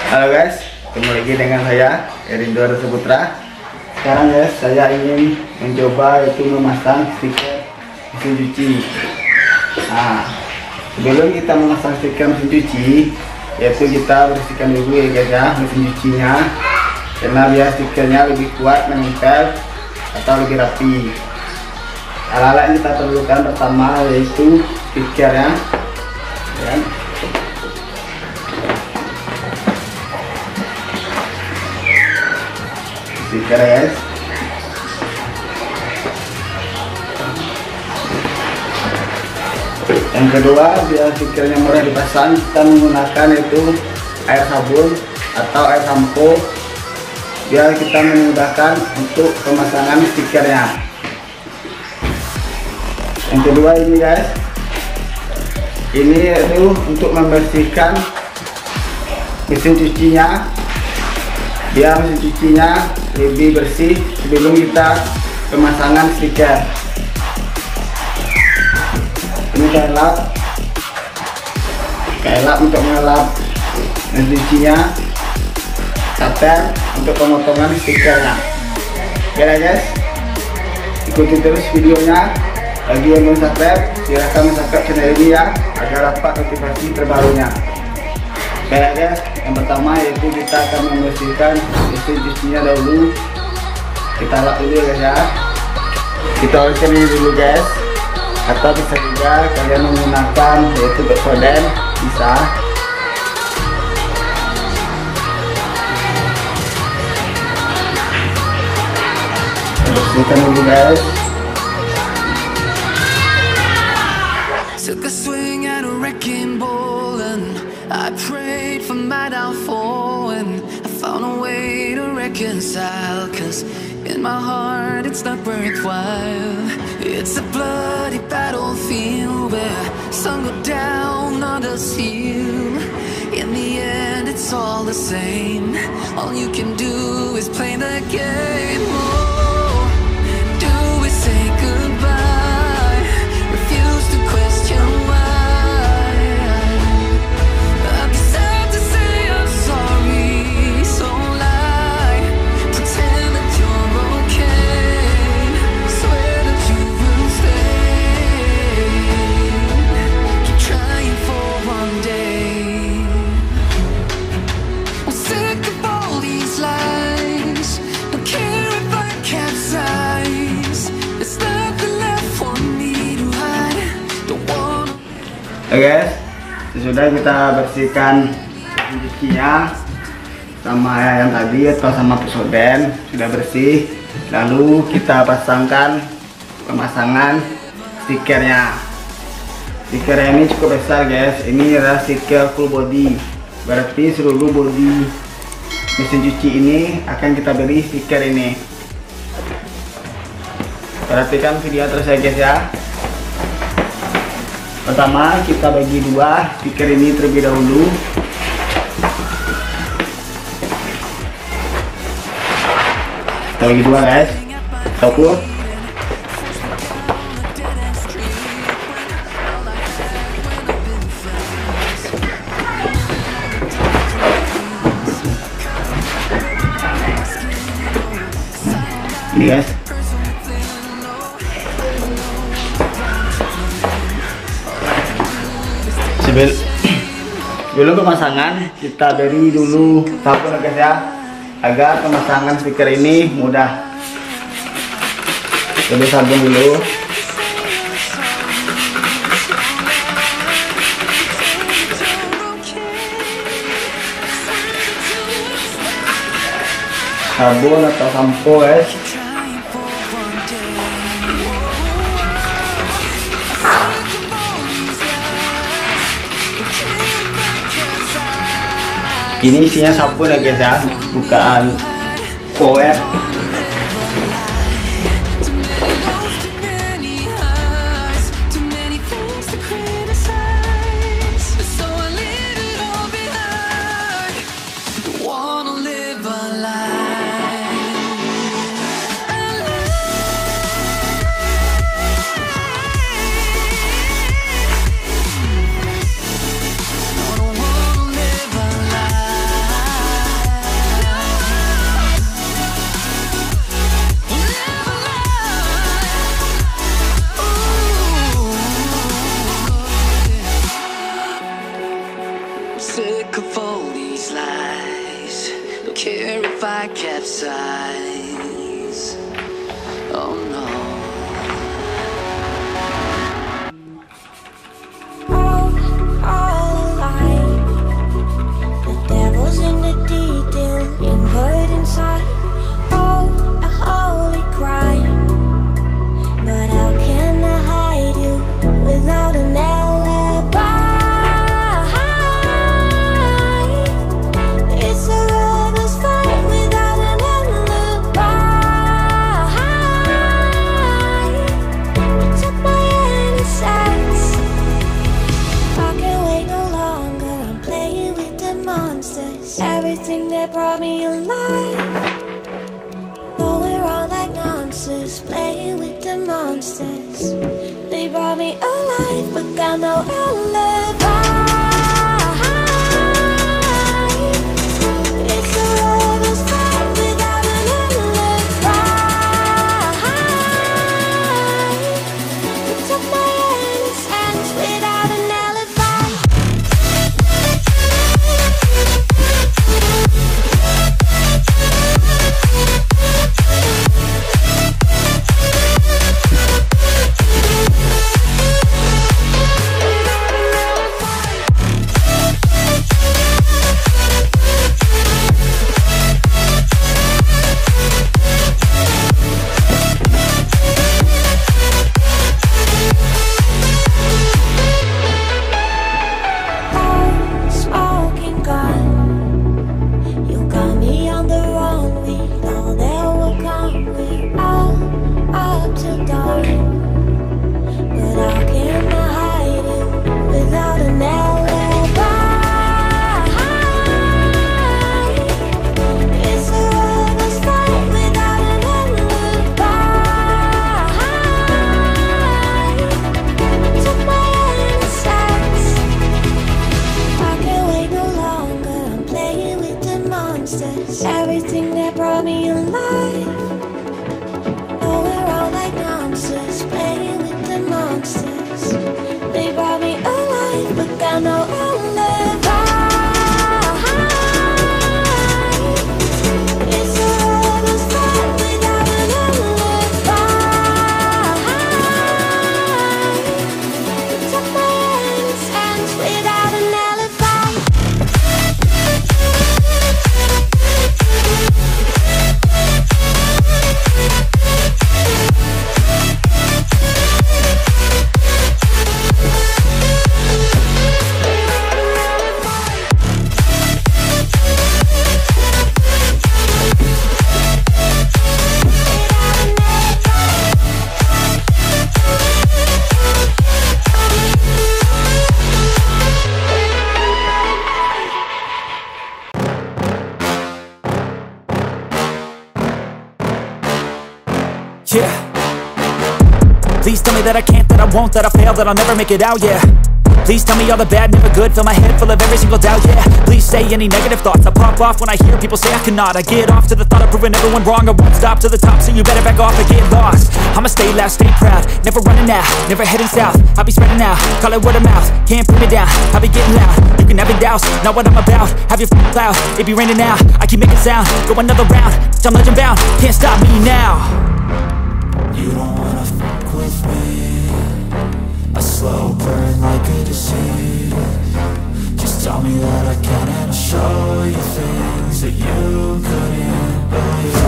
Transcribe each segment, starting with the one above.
Halo guys, ketemu lagi dengan saya Erindo Saputra. Sekarang guys, saya ingin mencoba yaitu memasang stiker mesin cuci. Nah, sebelum kita memasang stiker mesin cuci, yaitu kita bersihkan dulu ya guys ya mesin cucinya, karena biar stikernya lebih kuat menempel atau lebih rapi. Alat-alat yang kita perlukan pertama yaitu stikernya, ya. Stiker guys. Yang kedua, biar stikernya mudah dipasang, kita menggunakan itu air sabun atau air sampo, biar kita memudahkan untuk pemasangan stikernya. Yang kedua ini guys, ini itu untuk membersihkan mesin cucinya, biar mesin cucinya lebih bersih sebelum kita pemasangan stiker. Ini kailap untuk mengelap mesin cucinya, cutter untuk pemotongan stikernya. Oke guys, ikuti terus videonya. Bagi yang belum subscribe, silahkan subscribe channel ini ya, agar dapat notifikasi terbarunya. Oke guys, yang pertama yaitu kita akan membersihkan mesin cucinya dahulu. Kita lap dulu ya guys ya. Kita oleskan ini dulu guys, atau bisa juga kalian menggunakan yaitu Pepsodent, bisa. Bersihkan dulu guys. Took a swing at a wrecking ball and I prayed for my downfall, and I found a way to reconcile, 'cause in my heart it's not worthwhile. It's a bloody battlefield where some go down, others heal. In the end it's all the same. All you can do is play the game. Oh, do we say goodbye? Refuse to question why. I deserve to say I'm sorry, so lie, pretend that you're okay, swear that you will stay, keep trying for one day. I'm sick of all these lies, don't care if I capsize, there's nothing left for me to hide, don't want. Oke guys, sesudah kita bersihkan mesin cucinya sama yang tadi atau sama Pepsodent, sudah bersih, lalu kita pasangkan pemasangan stikernya. Stikernya ini cukup besar guys, ini adalah stiker full body, berarti seluruh body mesin cuci ini akan kita beri stiker ini. Perhatikan video terus ya guys ya. Pertama kita bagi dua stiker ini terlebih dahulu. Kita bagi dua guys. Satu. Ini guys. Sebelum pemasangan kita beri dulu sabun guys ya, agar pemasangan stiker ini mudah. Beri sabun dulu. Sabun atau sampo guys. Ini isinya sabun ya guys ya, bukan power. I capsize. Oh no. All alive. The devil's in the detail, invert inside. Oh, a holy crime. But how can I hide you without an alibi? It's a lover's fight without an alibi. You took my innocence. I can't wait no longer. I'm playing with the monsters. Everything that brought me alive. Though we're all like monsters, playing with the monsters. They brought me alive, but got no alibi. It's a lover's fight without an alibi. You took my innocence without an alibi. Smoking gun, you got me on the run. We know that we'll come. We're all up till dawn. But how can I hide you without an alibi? It's a lover's fight without an alibi. Took my innocence. I can't wait no longer. I'm playing with the monsters. Everything that brought me alive. Oh, we're all like monsters, playing with the monsters. They brought me alive, but got no alibi. It's a lover's fight without an alibi. You took my innocence without an alibi. Yeah. Please tell me that I can't, that I won't, that I fail, that I'll never make it out, yeah. Please tell me all the bad, never good, fill my head full of every single doubt, yeah. Please say any negative thoughts, I pop off when I hear people say I cannot. I get off to the thought of proving everyone wrong. I won't stop to the top, so you better back off and get lost. I'ma stay loud, stay proud, never running out, never heading south. I'll be spreading out, call it word of mouth, can't put me down, I'll be getting loud. You can have it douse, not what I'm about, have your cloud, it be raining now. I keep making sound, go another round, I'm legend bound, can't stop me now. You don't wanna fuck with me. A slow burn like a disease. Just tell me that I can and I'll show you things that you couldn't believe.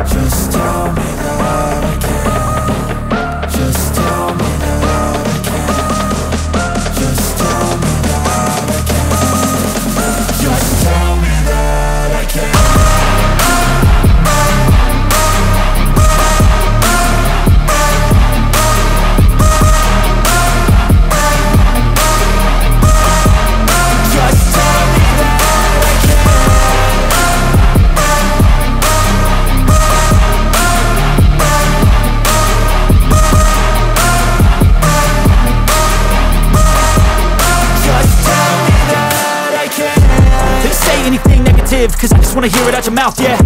Just tell me that I can. Just tell me that I can. Just tell me that I can. Just tell me that I can. Cause I just wanna hear it out your mouth, yeah.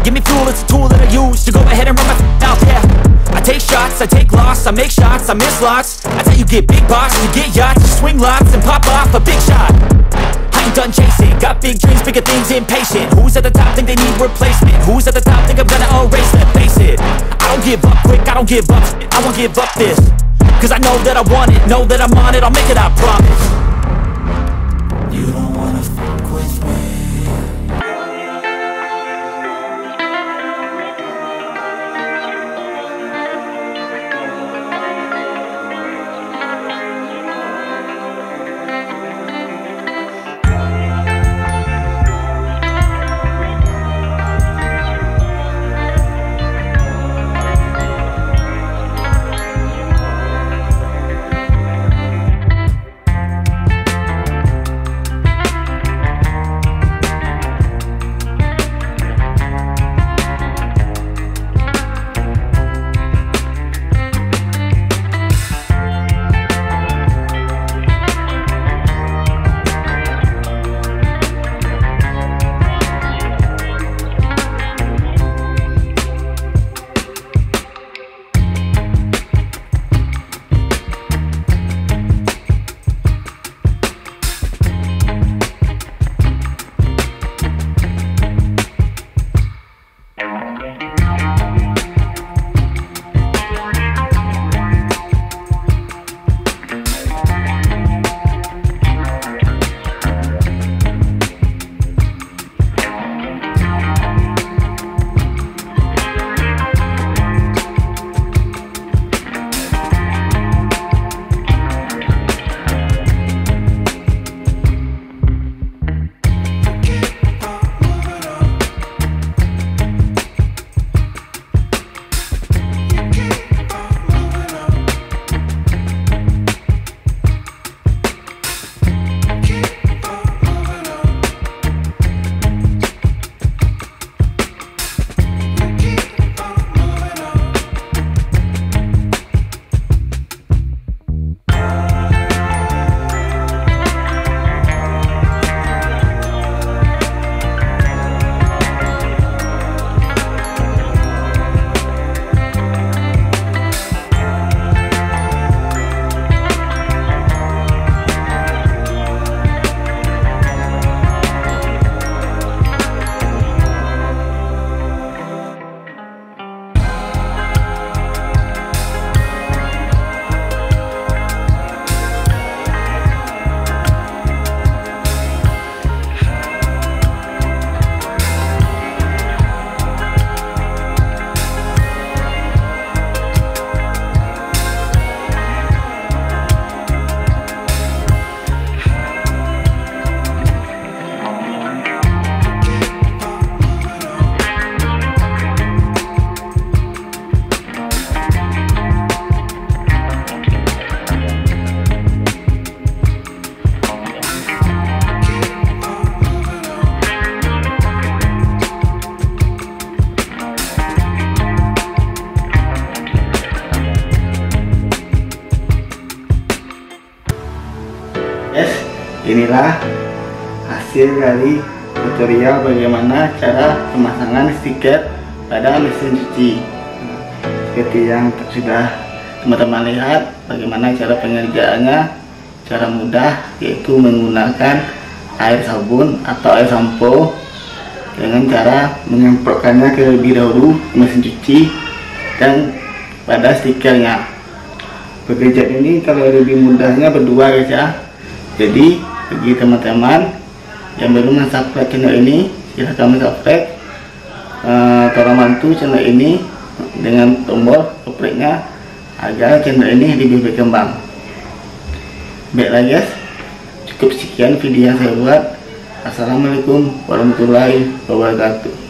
Give me fuel, it's a tool that I use to go ahead and run my mouth, yeah. I take shots, I take loss, I make shots, I miss lots. That's how you get big box, you get yachts, you swing lots and pop off a big shot. I ain't done chasing. Got big dreams, bigger things, impatient. Who's at the top think they need replacement? Who's at the top think I'm gonna erase them? Face it, I don't give up quick, I don't give up shit. I won't give up this, cause I know that I want it, know that I'm on it, I'll make it, I promise. You don't wanna fuck with me. Inilah hasil dari tutorial bagaimana cara pemasangan stiker pada mesin cuci. Seperti yang sudah teman-teman lihat bagaimana cara pengerjaannya, cara mudah, yaitu menggunakan air sabun atau air sampo dengan cara menyemprotkannya terlebih dahulu ke mesin cuci dan pada stikernya. Pekerjaan ini kalau lebih mudahnya berdua guys ya. Jadi bagi teman-teman yang belum subscribe channel ini, silahkan subscribe, tolong bantu channel ini dengan tombol subscribe-nya agar channel ini lebih berkembang. Baiklah guys, cukup sekian video yang saya buat. Assalamualaikum warahmatullahi wabarakatuh.